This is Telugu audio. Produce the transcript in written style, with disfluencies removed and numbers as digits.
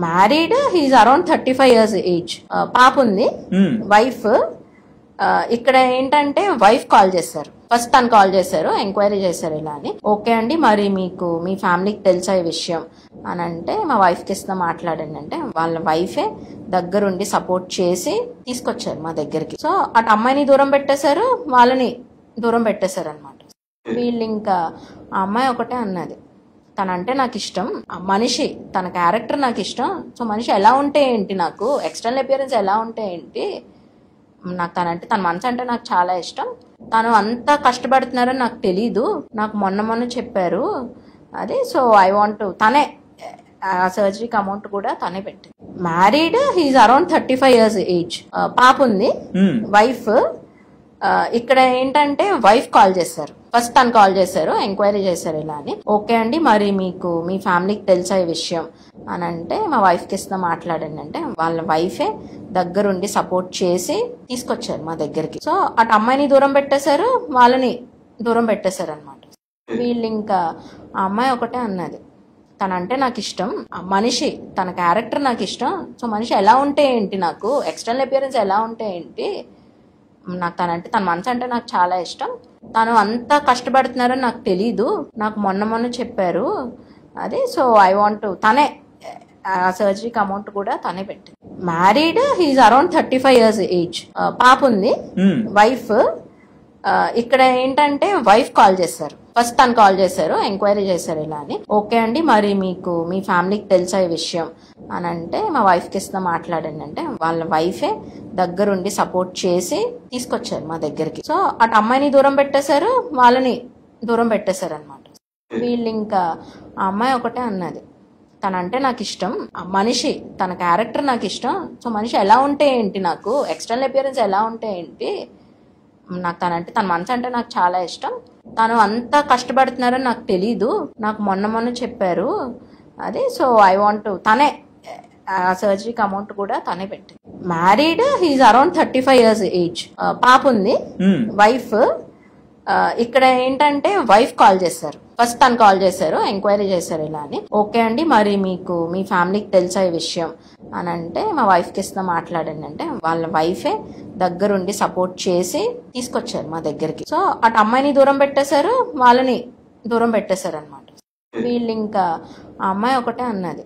Married, he's around 35 years age. పాప ఉంది, వైఫ్. ఇక్కడ ఏంటంటే వైఫ్ కాల్ చేశారు, ఫస్ట్ తను కాల్ చేశారు, ఎంక్వైరీ చేశారు ఇలా అని. ఓకే అండి, మరి మీకు మీ ఫ్యామిలీకి తెలుసా ఈ విషయం అని అంటే, మా వైఫ్కి ఇస్తా మాట్లాడండి అంటే, వాళ్ళ వైఫే దగ్గరుండి సపోర్ట్ చేసి తీసుకొచ్చారు మా దగ్గరికి. సో అటు అమ్మాయిని దూరం పెట్టేశారు, వాళ్ళని దూరం పెట్టేశారు అనమాట. వీళ్ళు ఇంకా ఆ అమ్మాయి ఒకటే అన్నది, తనంటే నాకు ఇష్టం, మనిషి తన క్యారెక్టర్ నాకు ఇష్టం. సో మనిషి ఎలా ఉంటే ఏంటి, నాకు ఎక్స్టర్నల్ అపియరెన్స్ ఎలా ఉంటే ఏంటి, నాకు తన మనసు అంటే నాకు చాలా ఇష్టం. తను అంత కష్టపడుతున్నారని నాకు తెలీదు, నాకు మొన్న చెప్పారు అది. సో ఐ వాంట్ తనే సర్జరీకి అమౌంట్ కూడా తనే పెట్టింది. Married, he's around 35 years age. పాప ఉంది, వైఫ్. ఇక్కడ ఏంటంటే వైఫ్ కాల్ చేశారు, ఫస్ట్ తను కాల్ చేశారు, ఎంక్వైరీ చేశారు ఇలా అని. ఓకే అండి, మరి మీకు మీ ఫ్యామిలీకి తెలుసా ఈ విషయం అని అంటే, మా వైఫ్కి ఇస్తా మాట్లాడండి అంటే, వాళ్ళ వైఫే దగ్గరుండి సపోర్ట్ చేసి తీసుకొచ్చారు మా దగ్గరికి. సో అటు అమ్మాయిని దూరం పెట్టేశారు, వాళ్ళని దూరం పెట్టేశారు అనమాట. వీళ్ళు ఇంకా ఆ అమ్మాయి ఒకటే అన్నది, తనంటే నాకు ఇష్టం, మనిషి తన క్యారెక్టర్ నాకు ఇష్టం. సో మనిషి ఎలా ఉంటే ఏంటి, నాకు ఎక్స్టర్నల్ అపియరెన్స్ ఎలా ఉంటే ఏంటి, నాకు తన మనసు అంటే నాకు చాలా ఇష్టం. తను అంత కష్టపడుతున్నారని నాకు తెలీదు, నాకు మొన్న చెప్పారు అది. సో ఐ వాంట్ తనే సర్జరీకి అమౌంట్ కూడా తనే పెట్టింది. Married, he's around 35 years age. పాప ఉంది, వైఫ్. ఇక్కడ ఏంటంటే వైఫ్ కాల్ చేశారు, ఫస్ట్ తను కాల్ చేశారు, ఎంక్వైరీ చేశారు ఇలా అని. ఓకే అండి, మరి మీకు మీ ఫ్యామిలీకి తెలుసా ఈ విషయం అని అంటే, మా వైఫ్కి ఇస్తా మాట్లాడండి అంటే, వాళ్ళ వైఫే దగ్గరుండి సపోర్ట్ చేసి తీసుకొచ్చారు మా దగ్గరికి. సో అటు అమ్మాయిని దూరం పెట్టేశారు, వాళ్ళని దూరం పెట్టేశారు అనమాట. వీళ్ళు ఇంకా ఆ అమ్మాయి ఒకటే అన్నది, తనంటే నాకు ఇష్టం, మనిషి తన క్యారెక్టర్ నాకు ఇష్టం. సో మనిషి ఎలా ఉంటే ఏంటి, నాకు ఎక్స్టర్నల్ అపియరెన్స్ ఎలా ఉంటే ఏంటి, నాకు తన మనసు అంటే నాకు చాలా ఇష్టం. తను అంత కష్టపడుతున్నారని నాకు తెలీదు, నాకు మొన్న చెప్పారు అది. సో ఐ వాంట్ తనే సర్జరీకి అమౌంట్ కూడా తనే పెట్టింది. Married, he's around 35 years age. పాప ఉంది, వైఫ్. ఇక్కడ ఏంటంటే వైఫ్ కాల్ చేశారు, ఫస్ట్ తను కాల్ చేశారు, ఎంక్వైరీ చేశారు ఇలా అని. ఓకే అండి, మరి మీకు మీ ఫ్యామిలీకి తెలుసా ఈ విషయం అని అంటే, మా వైఫ్కి ఇస్తా మాట్లాడండి అంటే, వాళ్ళ వైఫే దగ్గరుండి సపోర్ట్ చేసి తీసుకొచ్చారు మా దగ్గరికి. సో అటు అమ్మాయిని దూరం పెట్టేశారు, వాళ్ళని దూరం పెట్టేశారు అనమాట. వీళ్ళు ఇంకా ఆ అమ్మాయి ఒకటే అన్నది,